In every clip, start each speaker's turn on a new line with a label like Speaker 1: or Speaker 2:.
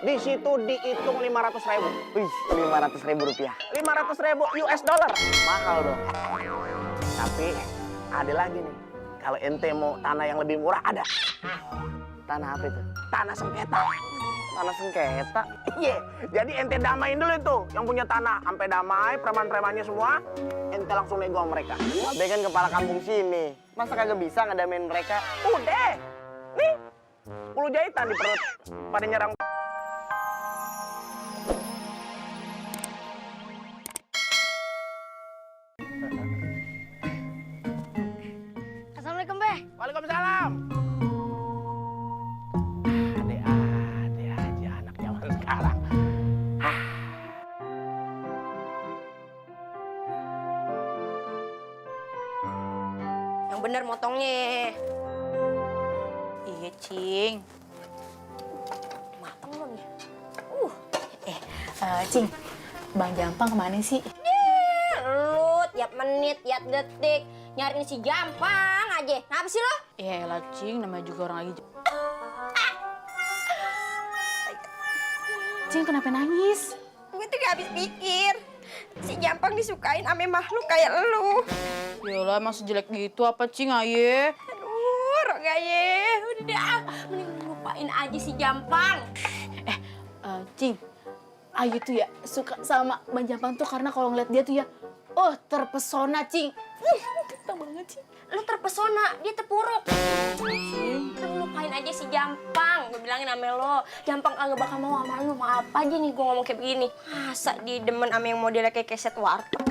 Speaker 1: Di situ dihitung 500.000.
Speaker 2: Wih, 500.000 rupiah.
Speaker 1: 500.000 US dollar.
Speaker 2: Mahal dong.
Speaker 1: Tapi ada lagi nih. Kalau ente mau tanah yang lebih murah ada.
Speaker 2: Tanah apa itu?
Speaker 1: Tanah sengketa.
Speaker 2: Tanah sengketa.
Speaker 1: Iya, jadi ente damain dulu itu yang punya tanah. Sampai damai, preman-premannya semua, ente langsung nego sama mereka.
Speaker 2: Babe kan kepala kampung sini. Masa kagak bisa ngedamain mereka?
Speaker 1: Udah, nih 10 jahitan di perut. Pada nyerang.
Speaker 3: Assalamualaikum, Beh.
Speaker 1: Waalaikumsalam. Ade aja anak zaman sekarang.
Speaker 3: Yang bener motongnya.
Speaker 4: Iya, Cing.
Speaker 3: Mateng belum ya?
Speaker 4: Cing, Bang Jampang kemana sih?
Speaker 3: Lu tiap menit, tiap detik nyariin si Jampang aja. Kenapa sih lo?
Speaker 4: Ya elah, Cing, namanya juga orang lagi... Cing, kenapa nangis?
Speaker 3: Gue tuh gak habis pikir. Si Jampang disukain ame makhluk kayak lu.
Speaker 4: Yalah, emang sejelek gitu apa, Cing, aye?
Speaker 3: Aduh, Roga ye. Udah, mending lupain aja si Jampang.
Speaker 4: Cing, Ayu tuh ya suka sama Bang Jampang tuh karena kalau ngeliat dia tuh ya, terpesona, Cing. Kata banget, Cing.
Speaker 3: Lu terpesona, dia terpuruk. Lu lupain aja si Jampang. Gue bilangin sama lo, Jampang kagak bakal mau sama lu. Mau apa aja nih gue ngomong kayak begini. Masa dia demen sama yang modelnya kayak keset warteg?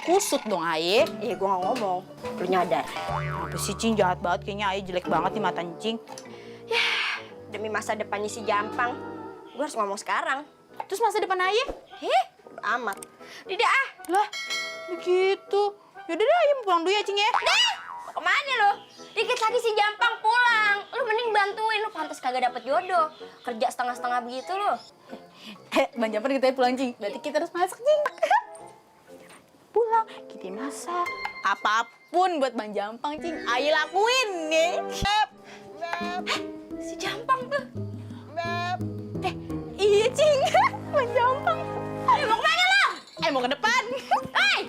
Speaker 4: Kusut dong, Aye.
Speaker 3: Iya, gue gak ngomong. Lu nyadar.
Speaker 4: Apa sih, Cing, jahat banget kayaknya Aye, jelek banget di mata Cing.
Speaker 3: Demi masa depannya si Jampang, gue harus ngomong sekarang.
Speaker 4: Terus masa depan Aye?
Speaker 3: Udah amat. Tidak ah.
Speaker 4: Lah, begitu. Yaudah deh, Aye pulang dulu ya, Cing ya.
Speaker 3: Mau kemana lo? Dikit lagi si Jampang pulang. Lu mending bantuin. Lu pantas kagak dapet jodoh. Kerja setengah-setengah begitu lo.
Speaker 4: Bang Jampang kita pulang, Cing. Berarti kita harus masak, Cing. Pulang, kita masak. Apapun buat Bang Jampang, Cing. Ayo lakuin nih.
Speaker 3: Si Jampang tuh.
Speaker 4: Iya, Cing. Bang Jampang.
Speaker 3: Mau kemana lo?
Speaker 4: Mau ke depan.
Speaker 3: Hei!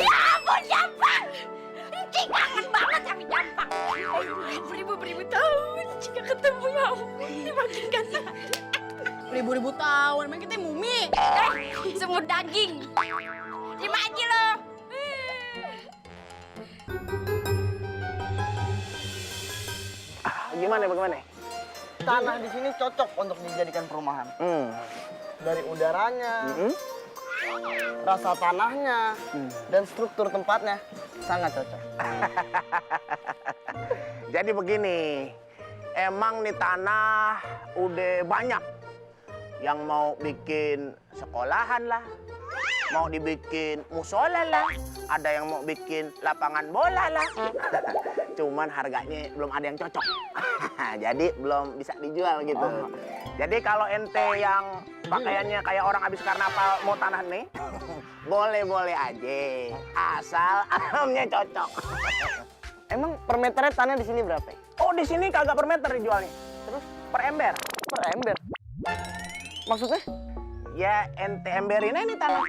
Speaker 3: Ya ampun, Jampang! Cing kangen banget sama Jampang. Beribu-ribu tahun Cing gak ketemu, ya ampun. Makin kangen.
Speaker 4: Ribu-ribu tahun, emang kita mumi.
Speaker 3: Semut daging. Terima aja lo.
Speaker 1: Bagaimana?
Speaker 2: Tanah di sini cocok untuk dijadikan perumahan. Dari udaranya, rasa tanahnya, dan struktur tempatnya sangat cocok.
Speaker 1: Jadi begini, emang nih tanah udah banyak yang mau bikin sekolahan lah, mau dibikin musola lah, ada yang mau bikin lapangan bola lah. Cuman harganya belum ada yang cocok. Jadi belum bisa dijual gitu. Jadi kalau ente yang pakaiannya kayak orang habis karnaval mau tanah nih, boleh-boleh aja. Asal alamnya cocok.
Speaker 2: Emang per meternya tanah di sini berapa?
Speaker 1: Oh, di sini kagak per meter dijualnya. Terus per ember.
Speaker 2: Per ember. Maksudnya?
Speaker 1: Ya ente emberin aja nih tanah.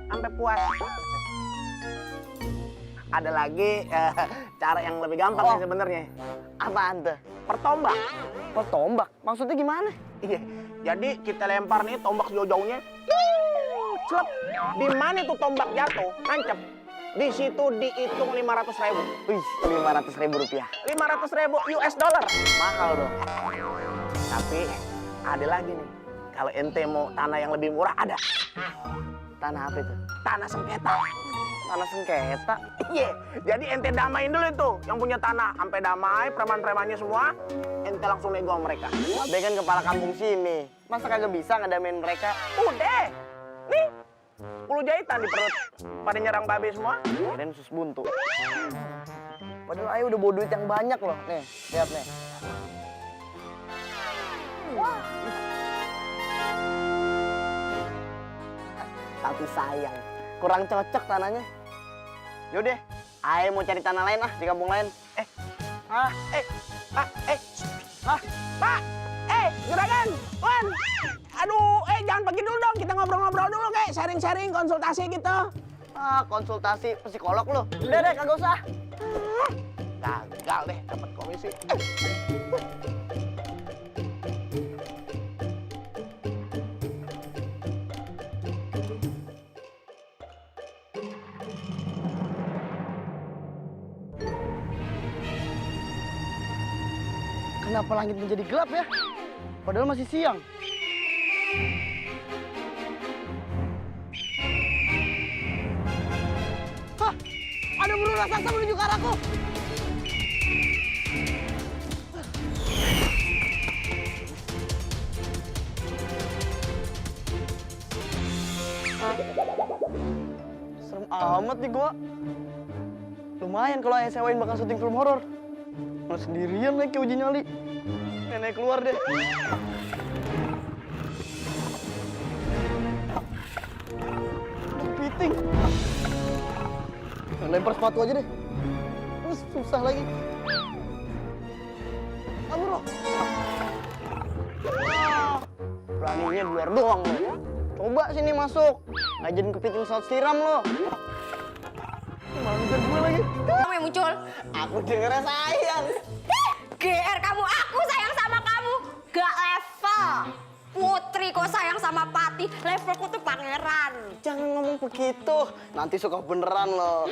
Speaker 1: Sampai puas. Ada lagi cara yang lebih gampang nih sebenarnya.
Speaker 2: Apaan tuh?
Speaker 1: Pertombak.
Speaker 2: Pertombak? Maksudnya gimana?
Speaker 1: Iya. Jadi kita lempar nih tombak jauh-jauhnya. Celep. Di mana tuh tombak jatuh, nancep. Di situ dihitung 500.000.
Speaker 2: Wih, 500.000 rupiah.
Speaker 1: 500.000 US dollar.
Speaker 2: Mahal dong.
Speaker 1: Tapi ada lagi nih. Kalau ente mau tanah yang lebih murah ada.
Speaker 2: Tanah apa itu?
Speaker 1: Tanah sengketa.
Speaker 2: Tanah sengketa.
Speaker 1: Iya, jadi ente damain dulu itu yang punya tanah. Sampai damai, preman-premannya semua, ente langsung nego sama mereka.
Speaker 2: Babe kan kepala kampung sini. Masa kagak bisa ngedamain mereka?
Speaker 1: Udah, nih 10 jahitan di perut. Pada nyerang babe semua.
Speaker 2: Kirain sus buntu. Padahal Ayu udah bawa duit yang banyak loh. Nih, lihat nih. Tapi sayang, kurang cocok tanahnya. Yaudah, ayo mau cari tanah lain lah di kampung lain.
Speaker 1: Pak, juragan, Wan. Aduh, jangan pergi dulu dong. Kita ngobrol-ngobrol dulu, kayak sharing-sharing, konsultasi gitu.
Speaker 2: Konsultasi psikolog lu. Udah deh, kagak usah.
Speaker 1: Gagal deh dapat komisi.
Speaker 2: Kenapa langit menjadi gelap ya? Padahal masih siang. Hah? Ada burung raksasa menuju ke arahku. Serem amat nih gua. Lumayan kalau ayah sewain bakal syuting film horor. Malah sendirian lagi uji nyali. Nenek keluar deh. Kepiting. Lempar sepatu aja deh. Susah lagi. Kabur loh. Beraninya di luar doang lo. Coba sini masuk. Ngajarin kepiting saat siram lo. Malah ngejar gue lagi.
Speaker 3: Kamu yang muncul.
Speaker 2: Aku dengernya sayang.
Speaker 3: GR kamu, aku sayang sama kamu. Gak level. Putri kok sayang sama Pati. Levelku tuh pangeran.
Speaker 2: Jangan ngomong begitu. Nanti suka beneran lo.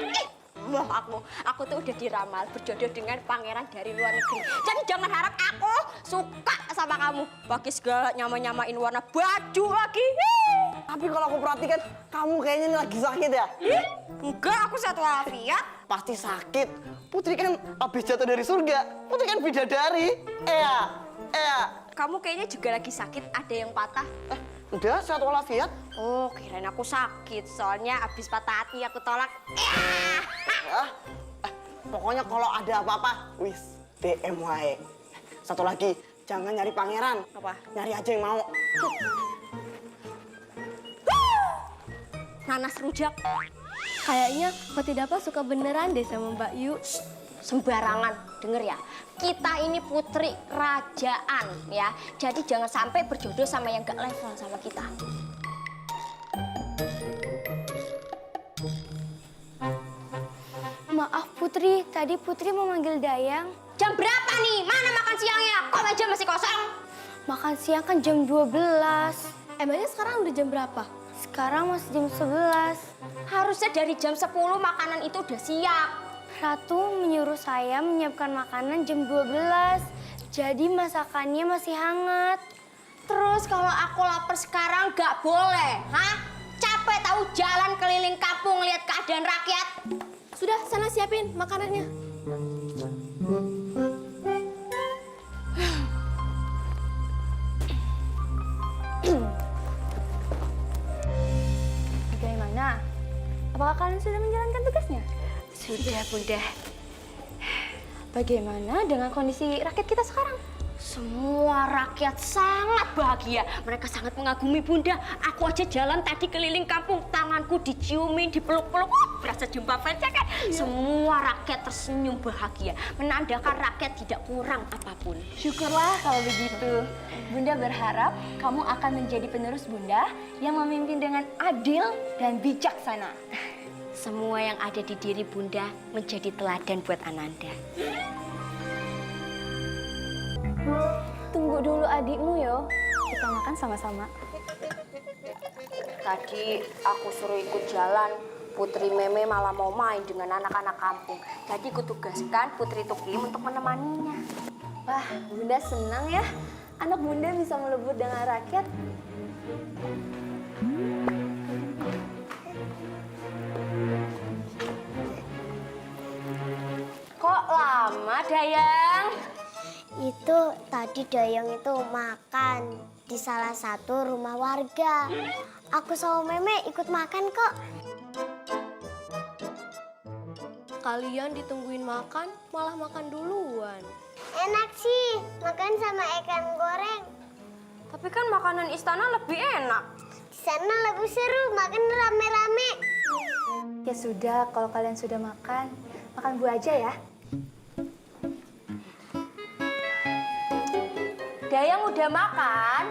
Speaker 3: Wah, aku tuh udah diramal berjodoh dengan pangeran dari luar negeri. Jadi jangan harap aku suka sama kamu. Pakai segala nyamain warna baju lagi.
Speaker 2: Tapi kalau aku perhatikan, kamu kayaknya ini lagi sakit ya?
Speaker 3: Enggak, aku sehat walafiat.
Speaker 2: Pasti sakit. Putri kan habis jatuh dari surga. Putri kan bidadari.
Speaker 3: Kamu kayaknya juga lagi sakit, ada yang patah.
Speaker 2: Udah, sehat walafiat.
Speaker 3: Oh, kirain aku sakit. Soalnya abis patah hati aku tolak.
Speaker 2: Pokoknya kalau ada apa-apa, wis, DM wae. Satu lagi, jangan nyari pangeran.
Speaker 3: Apa?
Speaker 2: Nyari aja yang mau.
Speaker 3: Nanas rujak.
Speaker 5: Kayaknya Pati Dapa suka beneran deh sama Mbak Yu.
Speaker 3: Sembarangan, denger ya. Kita ini putri kerajaan ya. Jadi jangan sampai berjodoh sama yang gak level sama kita.
Speaker 5: Maaf Putri, tadi Putri mau manggil Dayang.
Speaker 3: Jam berapa nih? Mana makan siangnya? Kok meja masih kosong?
Speaker 5: Makan siang kan jam 12.
Speaker 3: Emangnya sekarang udah jam berapa?
Speaker 5: Sekarang masih jam 11.
Speaker 3: Harusnya dari jam 10 makanan itu udah siap.
Speaker 5: Ratu menyuruh saya menyiapkan makanan jam 12. Jadi masakannya masih hangat.
Speaker 3: Terus kalau aku lapar sekarang gak boleh, hah? Capek tahu jalan keliling kampung lihat keadaan rakyat. Sudah, sana siapin makanannya.
Speaker 5: Bagaimana? Apakah kalian sudah menjalankan tugasnya?
Speaker 3: Sudah, Bunda.
Speaker 5: Bagaimana dengan kondisi rakyat kita sekarang?
Speaker 3: Semua rakyat sangat bahagia. Mereka sangat mengagumi Bunda. Aku aja jalan tadi keliling kampung, tanganku diciumin, dipeluk-peluk. Berasa jumpa fans kan? Semua rakyat tersenyum bahagia. Menandakan rakyat tidak kurang apapun.
Speaker 5: Syukurlah kalau begitu. Bunda berharap kamu akan menjadi penerus Bunda yang memimpin dengan adil dan bijaksana.
Speaker 3: Semua yang ada di diri Bunda menjadi teladan buat Ananda.
Speaker 5: Tunggu dulu adikmu yo. Kita makan sama-sama.
Speaker 3: Tadi aku suruh ikut jalan, Putri Meme malah mau main dengan anak-anak kampung. Jadi kutugaskan Putri Tukim untuk menemaninya.
Speaker 5: Wah, Bunda senang ya. Anak Bunda bisa melebur dengan rakyat.
Speaker 3: Kok lama, Dayang?
Speaker 6: Itu tadi Dayang itu makan di salah satu rumah warga. Aku sama Meme ikut makan kok.
Speaker 5: Kalian ditungguin makan, malah makan duluan.
Speaker 6: Enak sih, makan sama ikan goreng.
Speaker 3: Tapi kan makanan istana lebih enak.
Speaker 6: Di sana lebih seru, makan rame-rame.
Speaker 5: Ya sudah, kalau kalian sudah makan, makan buah aja ya. Dayang udah makan?